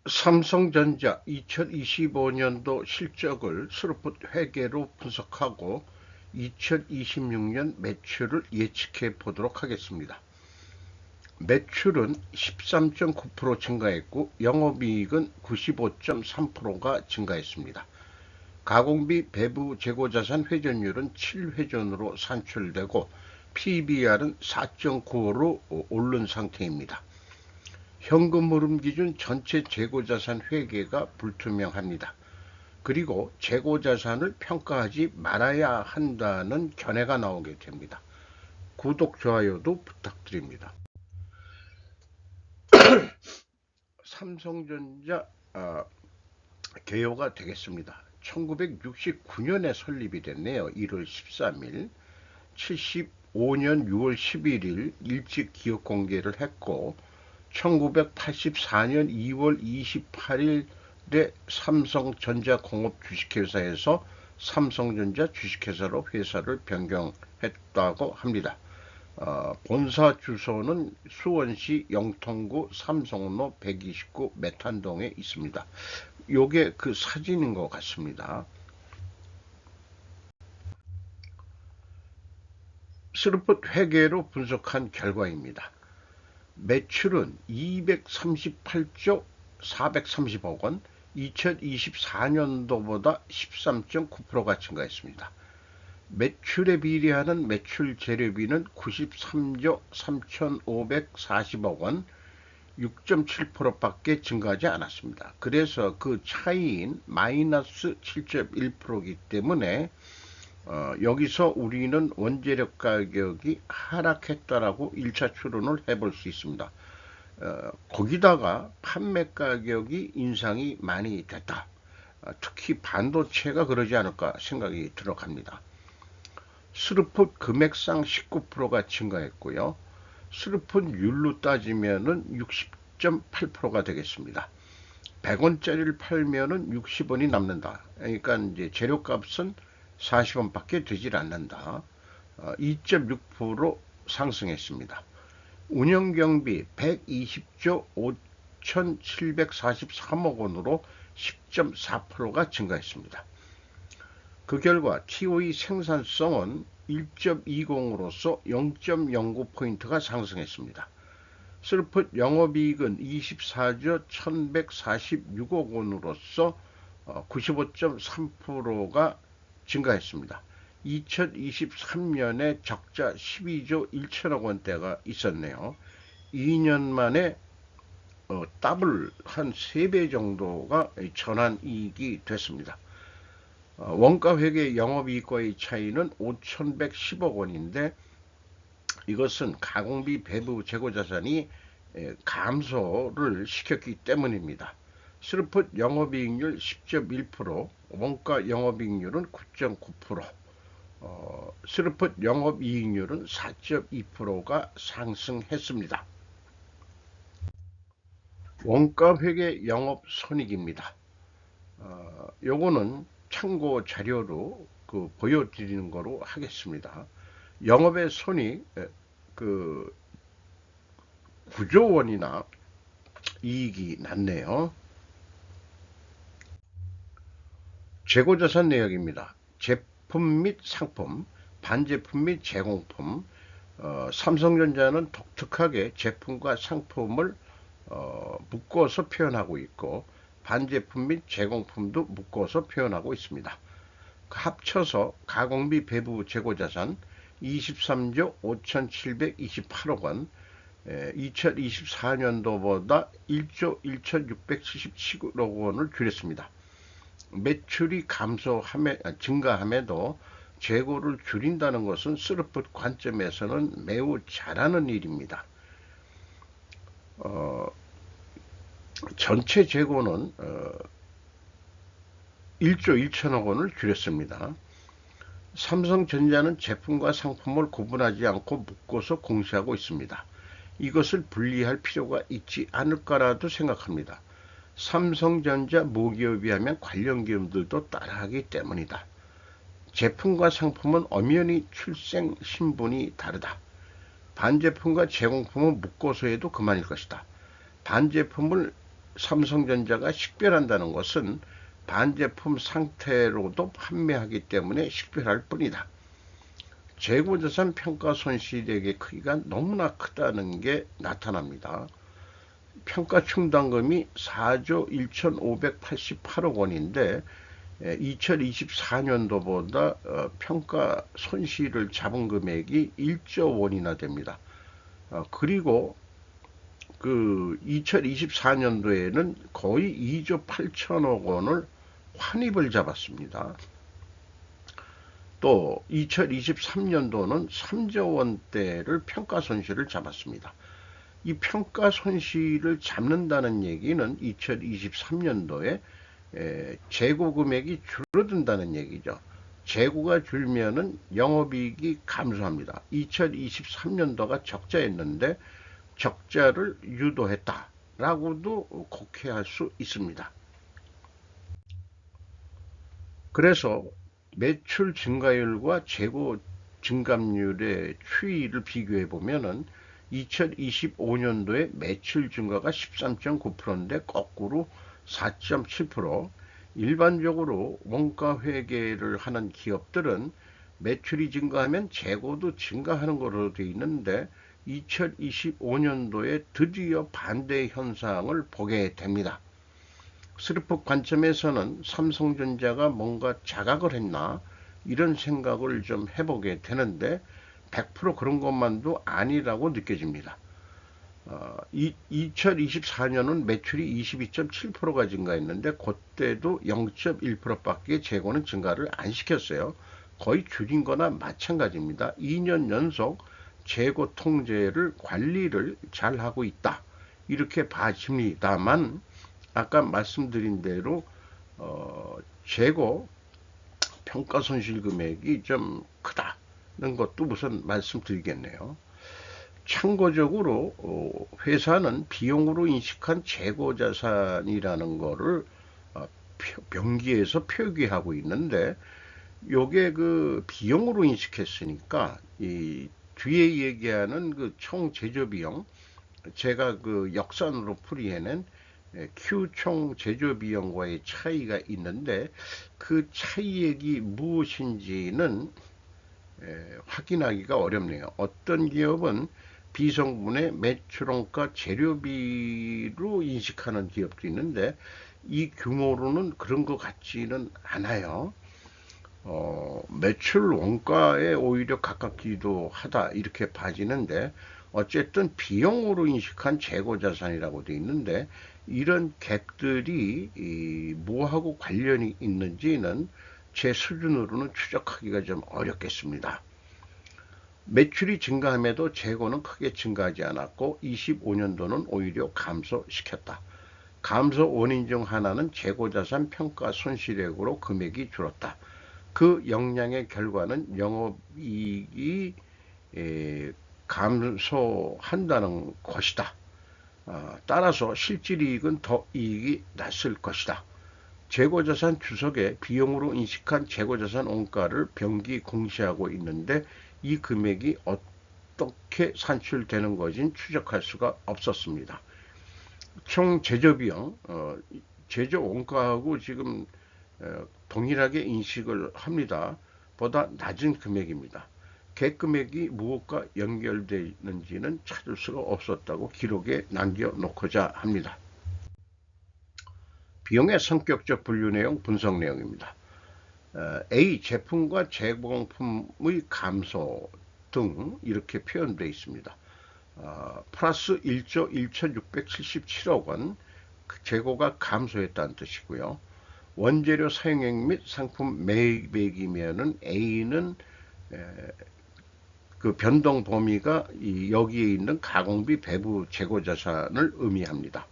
삼성전자 2025년도 실적을 스루풋 회계로 분석하고 2026년 매출을 예측해 보도록 하겠습니다. 매출은 13.9% 증가했고 영업이익은 95.3%가 증가했습니다. 가공비 배부 재고자산 회전율은 7회전으로 산출되고 PBR은 4.95로 오른 상태입니다. 현금 흐름 기준 전체 재고자산 회계가 불투명합니다. 그리고 재고자산을 평가하지 말아야 한다는 견해가 나오게 됩니다. 구독, 좋아요도 부탁드립니다. 삼성전자 개요가 되겠습니다. 1969년에 설립이 됐네요. 1월 13일, 75년 6월 11일 일찍 기업 공개를 했고 1984년 2월 28일에 삼성전자공업 주식회사에서 삼성전자 주식회사로 회사를 변경했다고 합니다. 본사 주소는 수원시 영통구 삼성로 129 메탄동에 있습니다. 요게 그 사진인 것 같습니다. 스루풋 회계로 분석한 결과입니다. 매출은 238조 430억 원, 2024년도보다 13.9%가 증가했습니다. 매출에 비례하는 매출 재료비는 93조 3,540억 원, 6.7%밖에 증가하지 않았습니다. 그래서 그 차이인 마이너스 7.1%이기 때문에 여기서 우리는 원재료 가격이 하락했다라고 1차 추론을 해볼 수 있습니다. 거기다가 판매 가격이 인상이 많이 됐다. 특히 반도체가 그러지 않을까 생각이 들어갑니다. 스루풋 금액상 19%가 증가했고요. 스루풋 율로 따지면은 60.8%가 되겠습니다. 100원짜리를 팔면은 60원이 남는다. 그러니까 이제 재료값은 40원밖에 되질 않는다. 2.6% 상승했습니다. 운영경비 120조 5,743억 원으로 10.4%가 증가했습니다. 그 결과 TOE 생산성은 1.20으로서 0.09포인트가 상승했습니다. 스루풋 영업이익은 24조 1146억 원으로서 95.3%가 증가했습니다. 2023년에 적자 12조 1천억 원대가 있었네요. 2년 만에 더블 한 3배 정도가 전환이익이 됐습니다. 원가회계 영업이익과의 차이는 5,110억 원인데 이것은 가공비 배부 재고자산이 감소를 시켰기 때문입니다. 스루풋 영업이익률 10.1%, 원가 영업이익률은 9.9%, 스루풋 영업이익률은 4.2%가 상승했습니다. 원가회계 영업손익입니다. 요거는 참고 자료로 보여드리는 거로 하겠습니다. 영업의 손익 9조 원이나 이익이 났네요. 재고자산 내역입니다. 제품 및 상품, 반제품 및 제공품. 삼성전자는 독특하게 제품과 상품을 묶어서 표현하고 있고 반제품 및 제공품도 묶어서 표현하고 있습니다. 합쳐서 가공비 배부 재고자산 23조 5,728억 원, 2024년도보다 1조 1,677억 원을 줄였습니다. 매출이 증가함에도 재고를 줄인다는 것은 스루풋 관점에서는 매우 잘하는 일입니다. 전체 재고는 1조 1천억 원을 줄였습니다. 삼성전자는 제품과 상품을 구분하지 않고 묶어서 공시하고 있습니다. 이것을 분리할 필요가 있지 않을까라도 생각합니다. 삼성전자 모기업이 하면 관련 기업들도 따라하기 때문이다. 제품과 상품은 엄연히 출생 신분이 다르다. 반제품과 제공품은 묶어서 해도 그만일 것이다. 반제품을 삼성전자가 식별한다는 것은 반제품 상태로도 판매하기 때문에 식별할 뿐이다. 재고자산 평가 손실액의 크기가 너무나 크다는 게 나타납니다. 평가 충당금이 4조 1,588억 원인데 2024년도보다 평가 손실을 잡은 금액이 1조 원이나 됩니다. 그리고 그 2024년도에는 거의 2조 8천억 원을 환입을 잡았습니다. 또 2023년도는 3조 원대를 평가 손실을 잡았습니다. 이 평가 손실을 잡는다는 얘기는 2023년도에 재고 금액이 줄어든다는 얘기죠. 재고가 줄면은 영업이익이 감소합니다. 2023년도가 적자였는데 적자를 유도했다라고도 곡해할 수 있습니다. 그래서 매출 증가율과 재고 증감률의 추이를 비교해 보면은 2025년도에 매출 증가가 13.9%인데 거꾸로 4.7%. 일반적으로 원가 회계를 하는 기업들은 매출이 증가하면 재고도 증가하는 것으로 되어 있는데 2025년도에 드디어 반대 현상을 보게 됩니다. 스르프 관점에서는 삼성전자가 뭔가 자각을 했나 이런 생각을 좀 해보게 되는데 100% 그런 것만도 아니라고 느껴집니다. 2024년은 매출이 22.7%가 증가했는데 그때도 0.1%밖에 재고는 증가를 안 시켰어요. 거의 줄인 거나 마찬가지입니다. 2년 연속 재고 통제를 관리를 잘 하고 있다. 이렇게 봐집니다만 아까 말씀드린 대로 재고 평가 손실 금액이 좀 크다는 것도 우선 말씀드리겠네요. 참고적으로 회사는 비용으로 인식한 재고 자산이라는 거를 병기에서 표기하고 있는데 요게 그 비용으로 인식했으니까 이 뒤에 얘기하는 그 총 제조 비용 제가 그 역산으로 풀이해낸 Q 총 제조 비용과의 차이가 있는데 그 차이액이 무엇인지는 확인하기가 어렵네요. 어떤 기업은 비성분의 매출원가 재료비로 인식하는 기업도 있는데 이 규모로는 그런 것 같지는 않아요. 매출 원가에 오히려 가깝기도 하다 이렇게 봐지는데 어쨌든 비용으로 인식한 재고자산이라고 되어 있는데 이런 갭들이 뭐하고 관련이 있는지는 제 수준으로는 추적하기가 좀 어렵겠습니다. 매출이 증가함에도 재고는 크게 증가하지 않았고 25년도는 오히려 감소시켰다. 감소 원인 중 하나는 재고자산 평가 손실액으로 금액이 줄었다. 그 영향의 결과는 영업이익이 감소한다는 것이다. 따라서 실질이익은 더 이익이 났을 것이다. 재고자산 주석에 비용으로 인식한 재고자산 원가를 병기 공시하고 있는데 이 금액이 어떻게 산출되는 것인지 추적할 수가 없었습니다. 총 제조비용, 제조 원가하고 지금 동일하게 인식을 합니다. 보다 낮은 금액입니다. 객금액이 무엇과 연결되는지는 찾을 수가 없었다고 기록에 남겨놓고자 합니다. 비용의 성격적 분류 내용, 분석 내용입니다. A. 제품과 제공품의 감소 등 이렇게 표현되어 있습니다. 플러스 1조 1677억 원 재고가 감소했다는 뜻이고요. 원재료 사용액 및 상품 매입액이면은 A는 그 변동 범위가 여기에 있는 가공비 배부 재고자산을 의미합니다.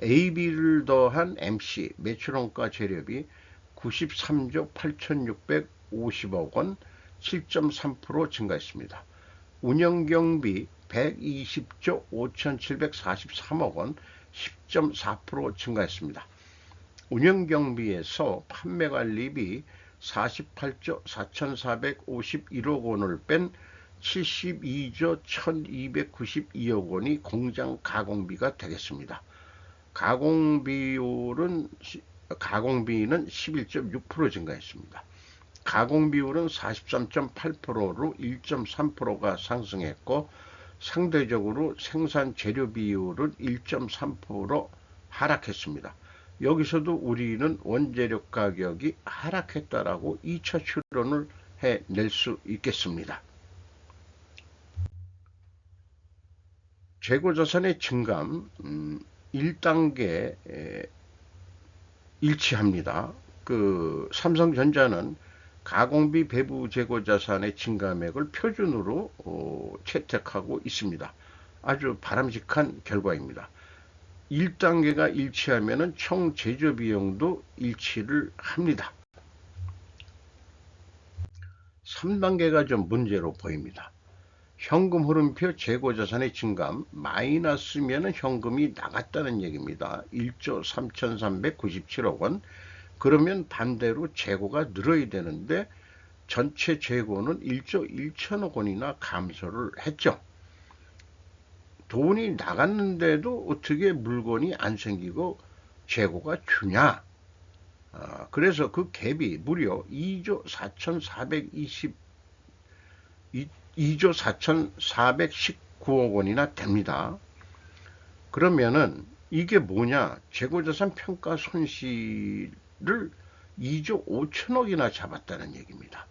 AB를 더한 MC 매출원가 재료비 93조 8650억 원 7.3% 증가했습니다. 운영경비 120조 5743억 원 10.4% 증가했습니다. 운영경비에서 판매관리비 48조 4451억 원을 뺀 72조 1292억 원이 공장 가공비가 되겠습니다. 가공비율은 가공비는 11.6% 증가했습니다. 가공비율은 43.8%로 1.3%가 상승했고 상대적으로 생산 재료 비율은 1.3% 하락했습니다. 여기서도 우리는 원재료 가격이 하락했다라고 2차 추론을 해낼 수 있겠습니다. 재고자산의 증감 1단계 일치합니다. 삼성전자는 가공비 배부 재고자산의 증감액을 표준으로 채택하고 있습니다. 아주 바람직한 결과입니다. 1단계가 일치하면 총 제조 비용도 일치를 합니다. 3단계가 좀 문제로 보입니다. 현금 흐름표 재고자산의 증감 마이너스면 현금이 나갔다는 얘기입니다. 1조 3,397억 원. 그러면 반대로 재고가 늘어야 되는데 전체 재고는 1조 1천억 원이나 감소를 했죠. 돈이 나갔는데도 어떻게 물건이 안 생기고 재고가 주냐. 그래서 그 갭이 무려 2조 4,419억 원이나 됩니다. 그러면은 이게 뭐냐? 재고자산 평가 손실을 2조 5천억이나 잡았다는 얘기입니다.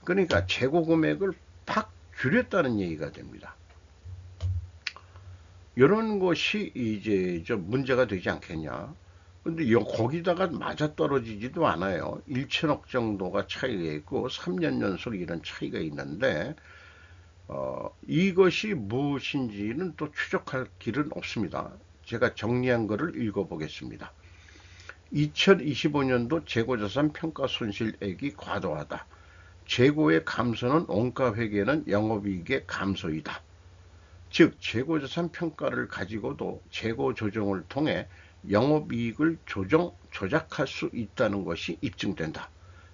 그러니까 재고 금액을 팍 줄였다는 얘기가 됩니다. 이런 것이 이제 좀 문제가 되지 않겠냐. 근데 거기다가 맞아떨어지지도 않아요. 1천억 정도가 차이가 있고 3년 연속 이런 차이가 있는데 이것이 무엇인지는 또 추적할 길은 없습니다. 제가 정리한 것을 읽어보겠습니다. 2025년도 재고자산 평가 손실액이 과도하다. 재고의 감소는 원가회계는 영업이익의 감소이다. 즉 재고자산 평가를 가지고도 재고 조정을 통해 영업이익을 조작할 수 있다는 것이 입증된다.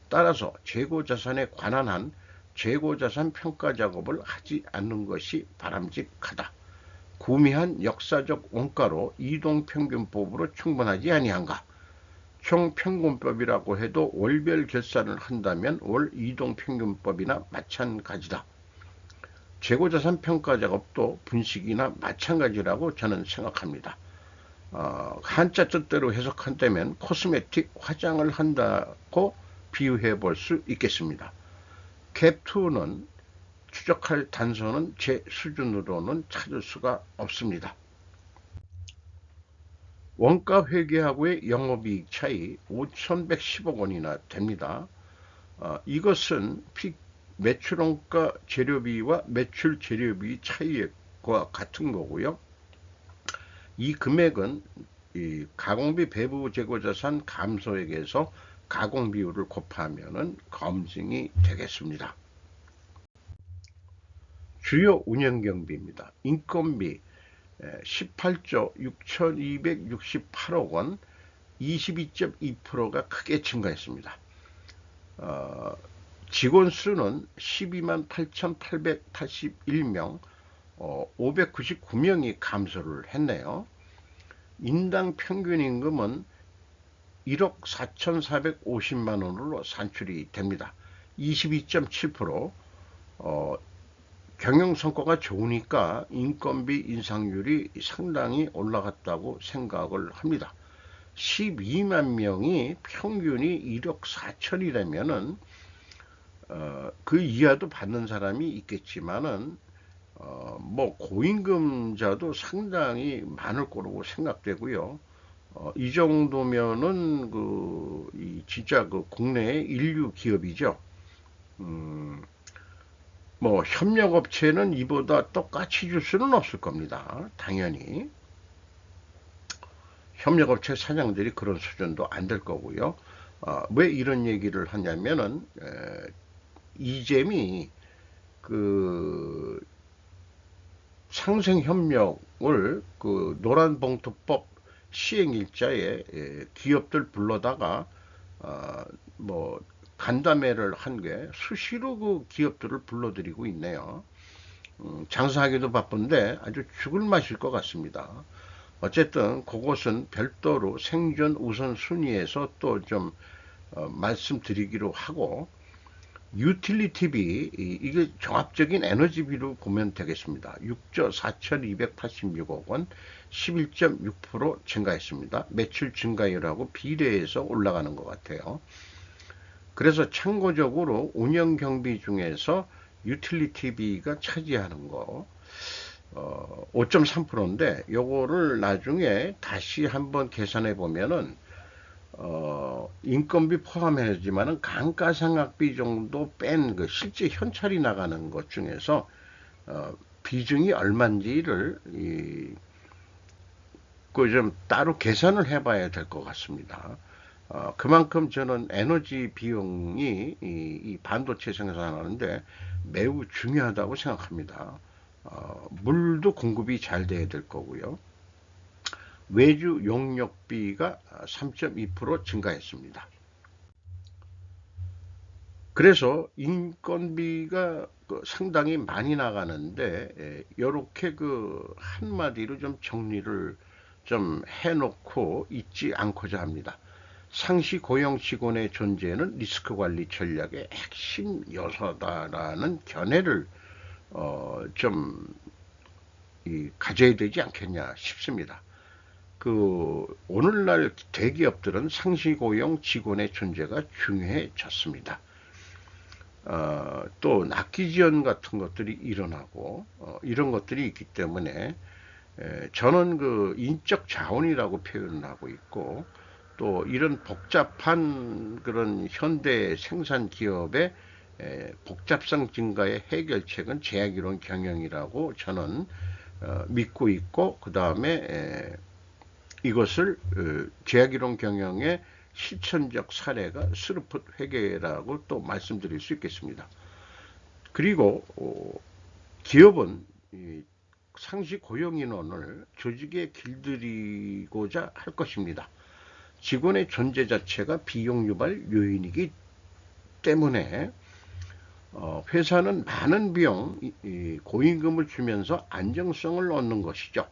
따라서 재고자산에 관한 한 재고자산 평가 작업을 하지 않는 것이 바람직하다. 구미한 역사적 원가로 이동평균법으로 충분하지 아니한가. 총평균법이라고 해도 월별 결산을 한다면 월 이동평균법이나 마찬가지다. 재고자산 평가 작업도 분식이나 마찬가지라고 저는 생각합니다. 한자 뜻대로 해석한다면 코스메틱 화장을 한다고 비유해 볼 수 있겠습니다. 갭2는 추적할 단서는 제 수준으로는 찾을 수가 없습니다. 원가 회계하고의 영업이익 차이 5,110억 원이나 됩니다. 이것은 매출원가 재료비와 매출 재료비 차이와 같은 거고요. 이 금액은 이 가공비 배부 재고자산 감소액에서 가공비율을 곱하면 검증이 되겠습니다. 주요 운영경비입니다. 인건비 18조 6,268억 원, 22.2%가 크게 증가했습니다. 직원 수는 12만 8,881명, 599명이 감소를 했네요. 인당 평균 임금은 1억 4,450만 원으로 산출이 됩니다. 22.7%. 경영 성과가 좋으니까 인건비 인상률이 상당히 올라갔다고 생각을 합니다. 12만 명이 평균이 1억 4천이라면은 그 이하도 받는 사람이 있겠지만은 뭐 고임금자도 상당히 많을 거라고 생각되고요. 이 정도면은 진짜 국내의 인류 기업이죠. 뭐 협력업체는 이보다 똑같이 줄 수는 없을 겁니다. 당연히 협력업체 사장들이 그런 수준도 안 될 거고요. 왜 이런 얘기를 하냐면은 이잼이 상생협력을 노란봉투법 시행일자에 기업들 불러다가 뭐 간담회를 한 게 수시로 기업들을 불러들이고 있네요. 장사하기도 바쁜데 아주 죽을 맛일 것 같습니다. 어쨌든 그것은 별도로 생존 우선순위에서 또 좀 말씀드리기로 하고, 유틸리티비, 이게 종합적인 에너지비로 보면 되겠습니다. 6조 4,286억 원, 11.6% 증가했습니다. 매출 증가율하고 비례해서 올라가는 것 같아요. 그래서 참고적으로 운영 경비 중에서 유틸리티비가 차지하는 거 5.3%인데 요거를 나중에 다시 한번 계산해 보면은 인건비 포함해지만은 감가상각비 정도 뺀 그 실제 현찰이 나가는 것 중에서 비중이 얼마인지를 그 좀 따로 계산을 해봐야 될 것 같습니다. 그만큼 저는 에너지 비용이 이 반도체 생산하는데 매우 중요하다고 생각합니다. 물도 공급이 잘 돼야 될 거고요. 외주 용역비가 3.2% 증가했습니다. 그래서 인건비가 상당히 많이 나가는데 이렇게 그 한마디로 좀 정리를 좀 해놓고 있지 않고자 합니다. 상시 고용 직원의 존재는 리스크 관리 전략의 핵심 요소다라는 견해를 좀 가져야 되지 않겠냐 싶습니다. 그 오늘날 대기업들은 상시 고용 직원의 존재가 중요해졌습니다. 또 낙기 지원 같은 것들이 일어나고 이런 것들이 있기 때문에 저는 그 인적 자원이라고 표현을 하고 있고, 또 이런 복잡한 그런 현대 생산 기업의 복잡성 증가의 해결책은 제약이론 경영이라고 저는 믿고 있고, 그 다음에 이것을 제약이론 경영의 실천적 사례가 스루풋 회계라고 또 말씀드릴 수 있겠습니다. 그리고 기업은 상시 고용 인원을 조직에 길들이고자 할 것입니다. 직원의 존재 자체가 비용 유발 요인이기 때문에 회사는 많은 비용, 고임금을 주면서 안정성을 얻는 것이죠.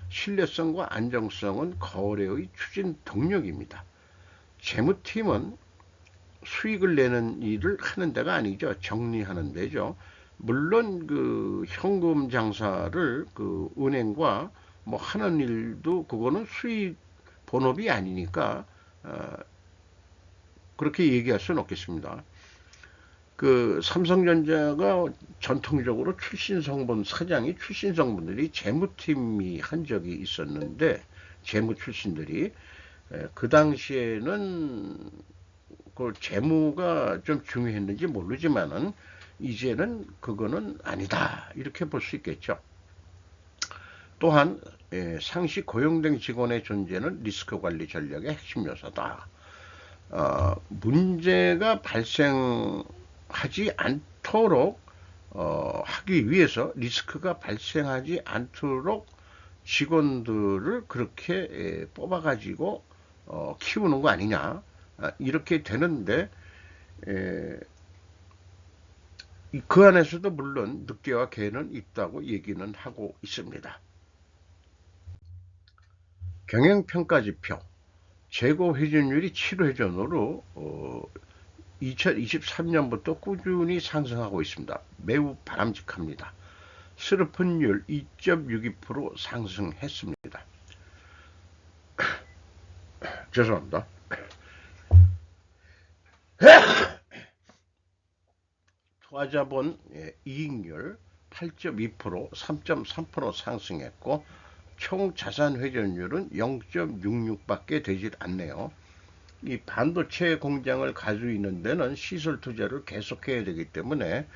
신뢰성과 안정성은 거래의 추진 동력입니다. 재무팀은 수익을 내는 일을 하는 데가 아니죠. 정리하는 데죠. 물론 그 현금 장사를 그 은행과 뭐 하는 일도 그거는 수익 본업이 아니니까 그렇게 얘기할 수는 없겠습니다. 그 삼성전자가 전통적으로 출신 성분 사장이 출신 성분들이 재무팀이 한 적이 있었는데, 재무 출신들이 그 당시에는 그 재무가 좀 중요했는지 모르지만은 이제는 그거는 아니다 이렇게 볼 수 있겠죠. 또한 상시 고용된 직원의 존재는 리스크 관리 전략의 핵심 요소다. 문제가 발생하지 않도록 하기 위해서, 리스크가 발생하지 않도록 직원들을 그렇게 뽑아가지고 키우는 거 아니냐, 이렇게 되는데 그 안에서도 물론 늑대와 개는 있다고 얘기는 하고 있습니다. 경영평가지표 재고 회전율이 7회전으로 2023년부터 꾸준히 상승하고 있습니다. 매우 바람직합니다. 슬픈율 2.62% 상승했습니다. 죄송합니다. 투자자본 이익률 8.2%, 3.3% 상승했고, 총 자산 회전율은 0.66밖에 되질 않네요. 이 반도체 공장을 가지고 있는 데는 시설 투자를 계속해야 되기 때문에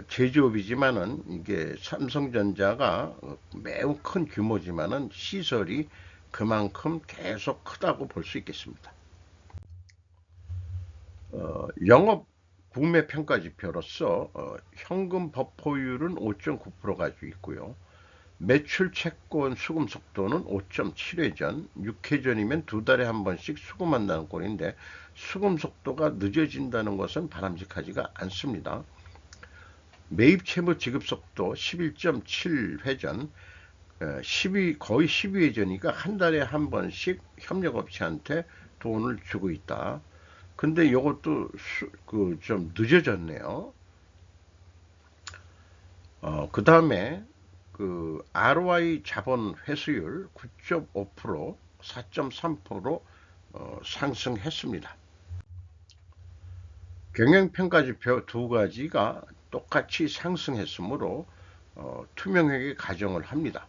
제조업이지만은 이게 삼성전자가 매우 큰 규모지만은 시설이 그만큼 계속 크다고 볼 수 있겠습니다. 영업 구매 평가 지표로서 현금 버퍼율은 5.9% 가지고 있고요. 매출 채권 수금 속도는 5.7회전, 6회전이면 두 달에 한 번씩 수금한다는 꼴인데, 수금 속도가 늦어진다는 것은 바람직하지가 않습니다. 매입 채무 지급 속도 11.7회전, 거의 12회전이니까 한 달에 한 번씩 협력업체한테 돈을 주고 있다. 근데 이것도 좀 늦어졌네요. 그 다음에 그 ROI 자본 회수율 9.5%, 4.3% 상승했습니다. 경영평가지표 두 가지가 똑같이 상승했으므로 투명하게 가정을 합니다.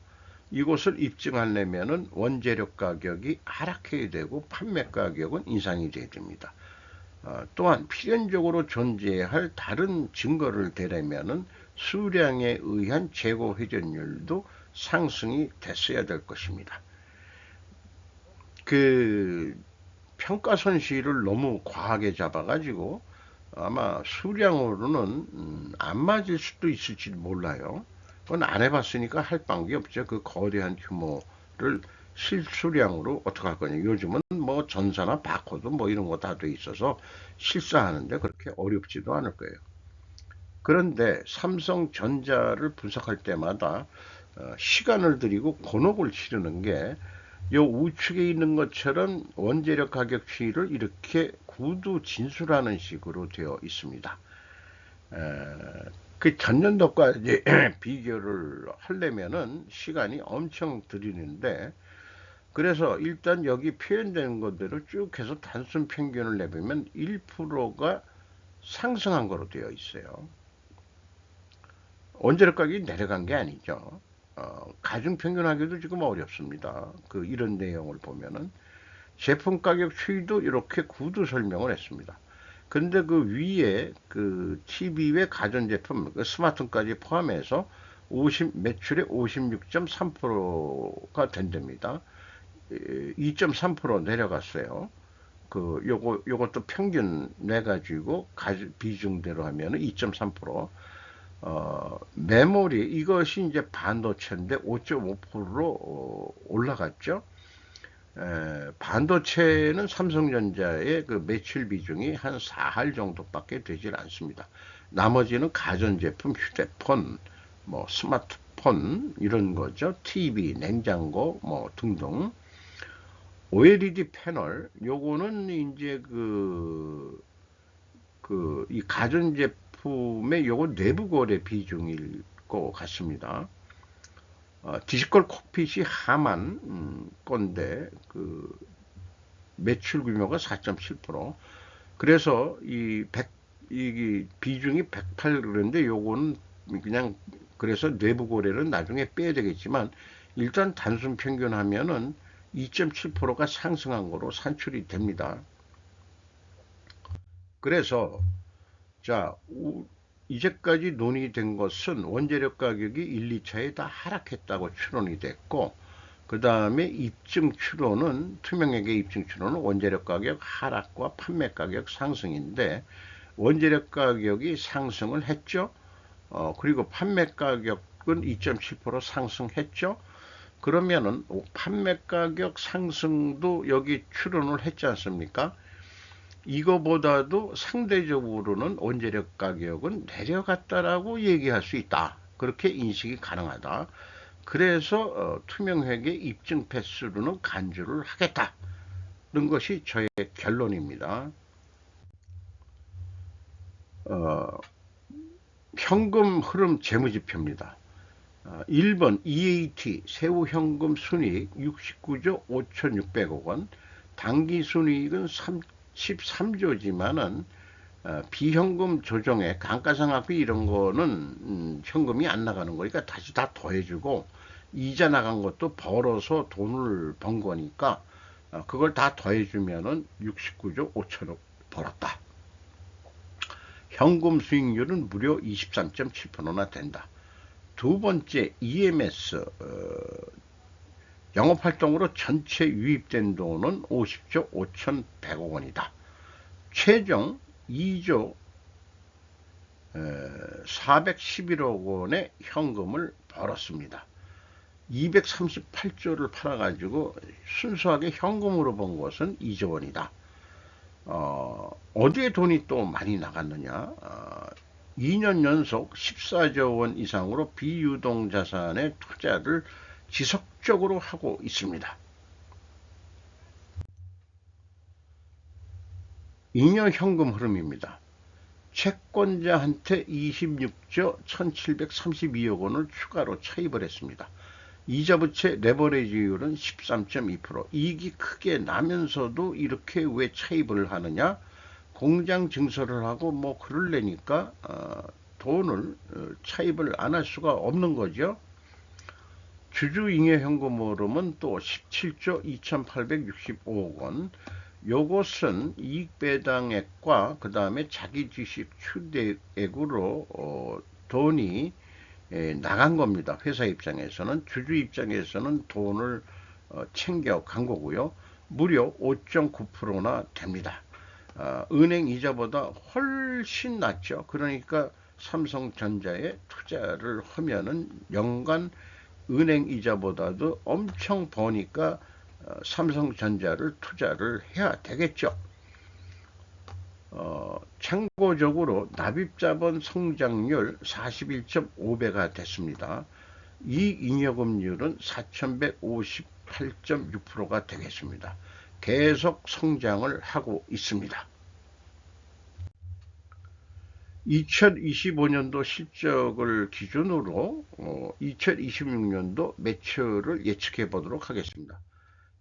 이것을 입증하려면 원재료 가격이 하락해야 되고 판매 가격은 인상이 돼야 됩니다. 또한 필연적으로 존재할 다른 증거를 대려면 수량에 의한 재고 회전율도 상승이 됐어야 될 것입니다. 그 평가 손실을 너무 과하게 잡아가지고 아마 수량으로는 안 맞을 수도 있을지 몰라요. 그건 안 해봤으니까 할 방법이 없죠. 그 거대한 규모를 실수량으로 어떻게 할 거냐. 요즘은 뭐 전사나 바코드 뭐 이런 거 다 돼 있어서 실사하는데 그렇게 어렵지도 않을 거예요. 그런데 삼성전자를 분석할 때마다 시간을 들이고 곤혹을 치르는 게 요 우측에 있는 것처럼 원재료 가격 추이를 이렇게 구두 진술하는 식으로 되어 있습니다. 그 전년도과 이제 비교를 하려면은 시간이 엄청 들이는데, 그래서 일단 여기 표현된 것대로 쭉 해서 단순 평균을 내보면 1%가 상승한 거로 되어 있어요. 원재료 가격이 내려간 게 아니죠. 가중 평균하기도 지금 어렵습니다. 이런 내용을 보면은 제품 가격 추이도 이렇게 구두 설명을 했습니다. 근데 그 위에 그 TV 외 가전제품, 스마트폰까지 포함해서 매출의 56.3%가 된답니다. 2.3% 내려갔어요. 요것도 평균 내가지고 비중대로 하면 2.3%. 메모리, 이것이 이제 반도체인데 5.5%로 올라갔죠. 반도체는 삼성전자의 그 매출 비중이 한 4할 정도밖에 되질 않습니다. 나머지는 가전제품, 휴대폰, 뭐 스마트폰 이런 거죠. TV, 냉장고 뭐 등등. OLED 패널, 요거는 이제 이 가전제품의 요거 내부 거래 비중일 것 같습니다. 디지털 콕핏이 하만 건데 매출 규모가 4.7%. 그래서 이 비중이 108 그런데 요거는 그냥 그래서 내부 거래는 나중에 빼야 되겠지만 일단 단순 평균하면은 2.7%가 상승한 거로 산출이 됩니다. 그래서 자, 이제까지 논의된 것은 원재료 가격이 1, 2차에 다 하락했다고 추론이 됐고, 그 다음에 투명하게 입증 추론은 원재료 가격 하락과 판매 가격 상승인데, 원재료 가격이 상승을 했죠. 그리고 판매 가격은 2.7% 상승했죠. 그러면은 판매 가격 상승도 여기 추론을 했지 않습니까? 이거보다도 상대적으로는 원재료 가격은 내려갔다라고 얘기할 수 있다. 그렇게 인식이 가능하다. 그래서 투명회계 입증 패스로는 간주를 하겠다는 것이 저의 결론입니다. 현금 흐름 재무지표입니다. 1번 EAT 세후 현금 순이익 69조 5,600억 원, 당기 순이익은 13조지만은 비현금 조정에 감가상각비 이런 거는 현금이 안 나가는 거니까 다시 다 더해주고, 이자 나간 것도 벌어서 돈을 번 거니까 그걸 다 더해주면은 69조 5천억 벌었다. 현금 수익률은 무려 23.7%나 된다. 두 번째 EMS 영업활동으로 전체 유입된 돈은 50조 5,100억 원이다. 최종 2조 411억 원의 현금을 벌었습니다. 238조를 팔아가지고 순수하게 현금으로 번 것은 2조 원이다. 어디에 돈이 또 많이 나갔느냐? 2년 연속 14조 원 이상으로 비유동 자산의 투자를 지속적으로 하고 있습니다. 잉여 현금 흐름입니다. 채권자한테 26조 1732억 원을 추가로 차입을 했습니다. 이자부채 레버리지율은 13.2%. 이익이 크게 나면서도 이렇게 왜 차입을 하느냐? 공장 증설을 하고 뭐 그럴래니까 돈을 차입을 안 할 수가 없는 거죠. 주주잉여 현금 흐름은 또 17조 2865억 원. 요것은 이익배당액과 그 다음에 자기주식 추대액으로 돈이 나간 겁니다. 회사 입장에서는. 주주 입장에서는 돈을 챙겨 간 거고요. 무려 5.9%나 됩니다. 은행 이자보다 훨씬 낮죠. 그러니까 삼성전자에 투자를 하면은 연간 은행 이자보다도 엄청 버니까 삼성전자를 투자를 해야 되겠죠. 참고적으로 납입자본 성장률 41.5배가 됐습니다. 이잉여금률은 4158.6%가 되겠습니다. 계속 성장을 하고 있습니다. 2025년도 실적을 기준으로 2026년도 매출을 예측해 보도록 하겠습니다.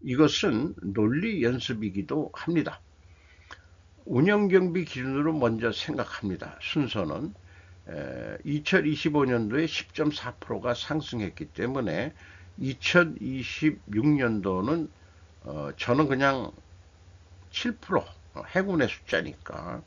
이것은 논리 연습이기도 합니다. 운영경비 기준으로 먼저 생각합니다. 순서는 2025년도에 10.4%가 상승했기 때문에 2026년도는 저는 그냥 7% 해군의 숫자니까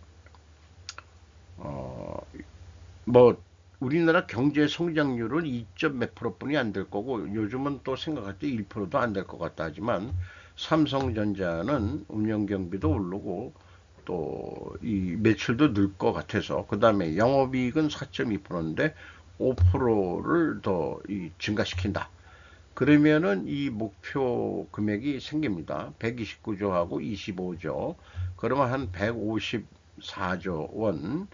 뭐 우리나라 경제 성장률은 2몇 %뿐이 안 될 거고 요즘은 또 생각할 때 1%도 안 될 것 같다 하지만 삼성전자는 운영경비도 오르고 또 이 매출도 늘 것 같아서 그 다음에 영업이익은 4.2%인데 5%를 더 증가시킨다. 그러면은 이 목표 금액이 생깁니다. 129조하고 25조. 그러면 한 154조 원이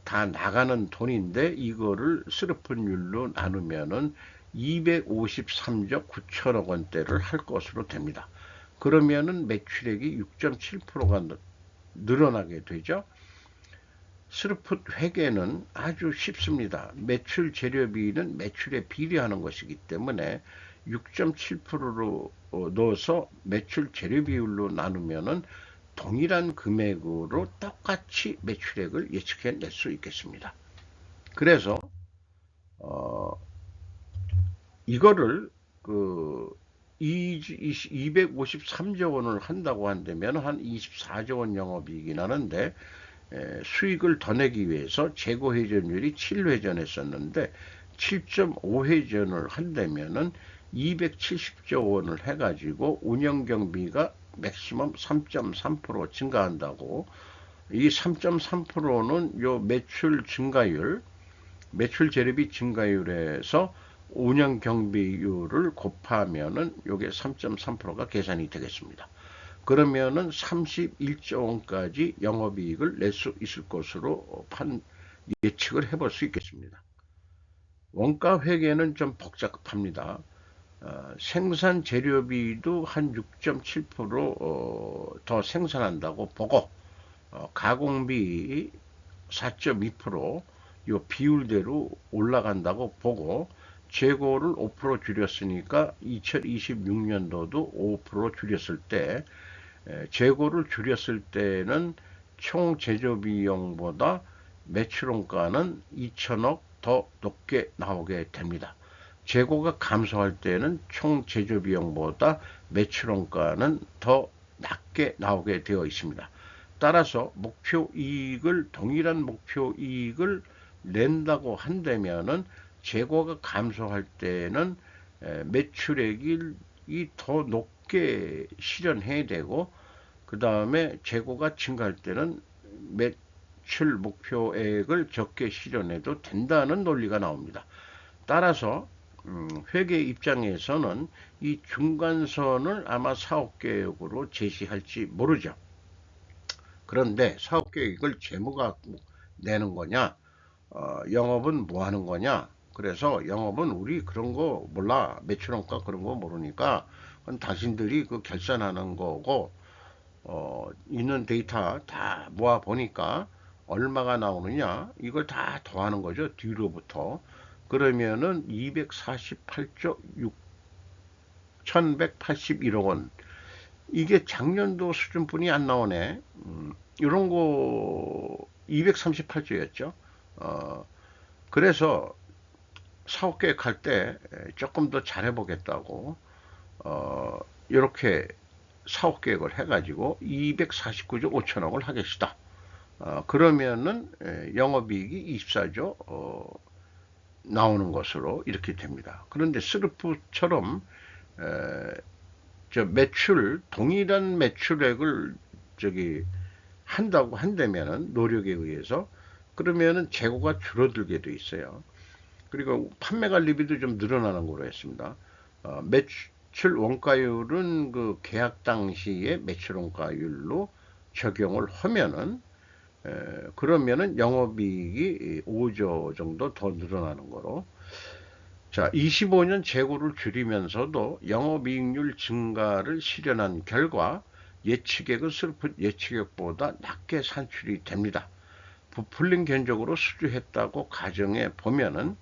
다 나가는 돈인데 이거를 스르픈율로 나누면은 253조 9천억 원대를 할 것으로 됩니다. 그러면은 매출액이 6.7%가 늘어나게 되죠. 스르풋 회계는 아주 쉽습니다. 매출 재료비는 매출에 비례하는 것이기 때문에 6.7%로 넣어서 매출 재료비율로 나누면은 동일한 금액으로 똑같이 매출액을 예측해낼 수 있겠습니다. 그래서 이거를 253조 원을 한다고 한다면 한 24조 원 영업이익이 나는데 수익을 더 내기 위해서 재고 회전율이 7회전했었는데 7.5회전을 한다면은 270조 원을 해가지고 운영경비가 맥시멈 3.3% 증가한다고. 이 3.3%는 요 매출 증가율, 매출 재료비 증가율에서 운영경비율을 곱하면은 요게 3.3%가 계산이 되겠습니다. 그러면은 31조 원까지 영업이익을 낼 수 있을 것으로 예측을 해볼 수 있겠습니다. 원가 회계는 좀 복잡합니다. 생산 재료비도 한 6.7% 더 생산한다고 보고 가공비 4.2% 요 비율대로 올라간다고 보고 재고를 5% 줄였으니까 2026년도도 5% 줄였을 때 재고를 줄였을 때는 총 제조 비용보다 매출원가는 2천억 더 높게 나오게 됩니다. 재고가 감소할 때는 총 제조 비용보다 매출원가는 더 낮게 나오게 되어 있습니다. 따라서 목표 이익을 동일한 목표 이익을 낸다고 한다면은 재고가 감소할 때는 매출액이 더 높게 실현해야 되고 그 다음에 재고가 증가할 때는 매출 목표액을 적게 실현해도 된다는 논리가 나옵니다. 따라서 회계 입장에서는 이 중간선을 아마 사업계획으로 제시할지 모르죠. 그런데 사업계획을 재무가 내는 거냐 영업은 뭐 하는 거냐 그래서 영업은 우리 그런 거 몰라. 매출원가 그런 거 모르니까 그건 당신들이 그 결산하는 거고, 있는 데이터 다 모아 보니까 얼마가 나오느냐 이걸 다 더하는 거죠. 뒤로부터. 그러면은 248조 6,181억 원. 이게 작년도 수준뿐이 안 나오네. 이런 거 238조였죠. 그래서 사업 계획할 때 조금 더 잘해보겠다고 이렇게 사업 계획을 해가지고 249조 5천억을 하겠다. 그러면은 영업이익이 24조 나오는 것으로 이렇게 됩니다. 그런데 스르프처럼 저 매출 동일한 매출액을 저기 한다고 한다면은 노력에 의해서 그러면은 재고가 줄어들게 돼 있어요. 그리고 판매 관리비도 좀 늘어나는 거로 했습니다. 매출 원가율은 그 계약 당시의 매출 원가율로 적용을 하면은 그러면은 영업이익이 5조 정도 더 늘어나는 거로. 자, 25년 재고를 줄이면서도 영업이익률 증가를 실현한 결과 예측액은 슬픈 예측액보다 낮게 산출이 됩니다. 부풀린 견적으로 수주했다고 가정해 보면은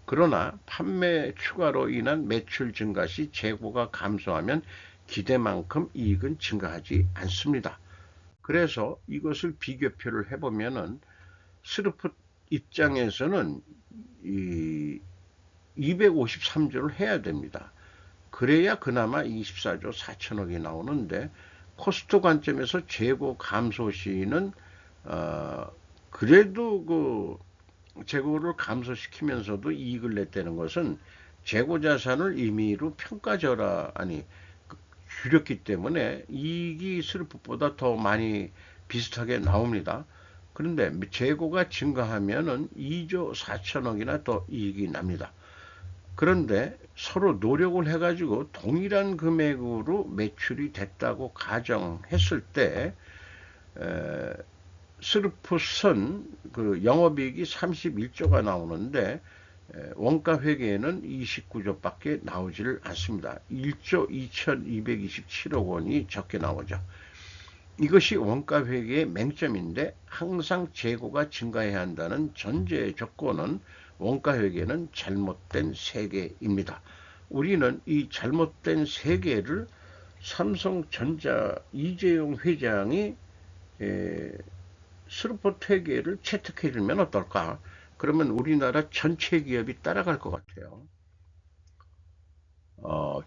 그러나 판매 추가로 인한 매출 증가 시 재고가 감소하면 기대만큼 이익은 증가하지 않습니다. 그래서 이것을 비교표를 해보면은 스르프 입장에서는 이 253조를 해야 됩니다. 그래야 그나마 24조 4천억이 나오는데 코스트 관점에서 재고 감소 시는 그래도 그 재고를 감소시키면서도 이익을 냈다는 것은 재고 자산을 임의로 평가절하 아니 줄였기 때문에 이익이 스르프보다 더 많이 비슷하게 나옵니다. 그런데 재고가 증가하면은 2조 4천억이나 더 이익이 납니다. 그런데 서로 노력을 해가지고 동일한 금액으로 매출이 됐다고 가정했을 때 스르프선 그 영업이익이 31조가 나오는데 원가 회계에는 29조밖에 나오지를 않습니다. 1조 2227억 원이 적게 나오죠. 이것이 원가 회계의 맹점인데 항상 재고가 증가해야 한다는 전제 조건은 원가 회계는 잘못된 세계입니다. 우리는 이 잘못된 세계를 삼성전자 이재용 회장이 스루퍼 회계를 채택해 주면 어떨까? 그러면 우리나라 전체 기업이 따라갈 것 같아요.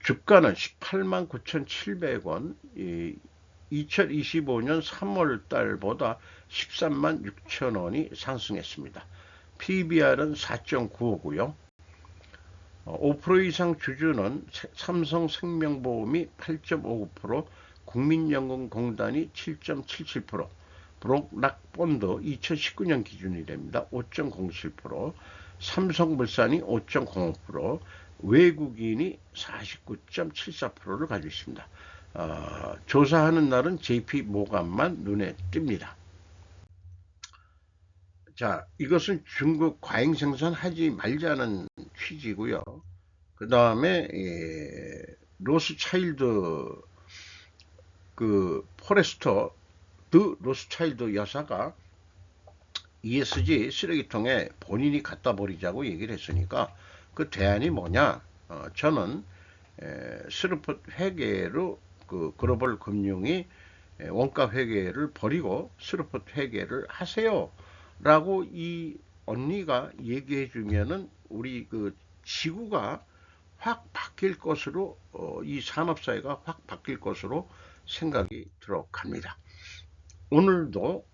주가는 18만 9,700원, 2025년 3월 달보다 13만 6천 원이 상승했습니다. PBR은 4.95고요. 5% 이상 주주는 삼성생명보험이 8.59%, 국민연금공단이 7.77%, 브록락본드 2019년 기준이랍니다. 5.07%, 삼성물산이 5.05%, 외국인이 49.74%를 가지고 있습니다. 조사하는 날은 JP모간만 눈에 띕니다. 자, 이것은 중국 과잉 생산하지 말자는 취지고요. 그 다음에 로스차일드 그 포레스터 드 로스차일드 여사가 ESG 쓰레기통에 본인이 갖다 버리자고 얘기를 했으니까 그 대안이 뭐냐? 저는 스르프 회계로 그 글로벌 금융이 원가 회계를 버리고 스르프 회계를 하세요. 라고 이 언니가 얘기해 주면은 우리 그 지구가 확 바뀔 것으로 이 산업사회가 확 바뀔 것으로 생각이 들어갑니다. 오늘도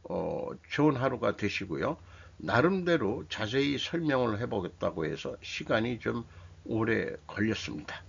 좋은 하루가 되시고요. 나름대로 자세히 설명을 해보겠다고 해서 시간이 좀 오래 걸렸습니다.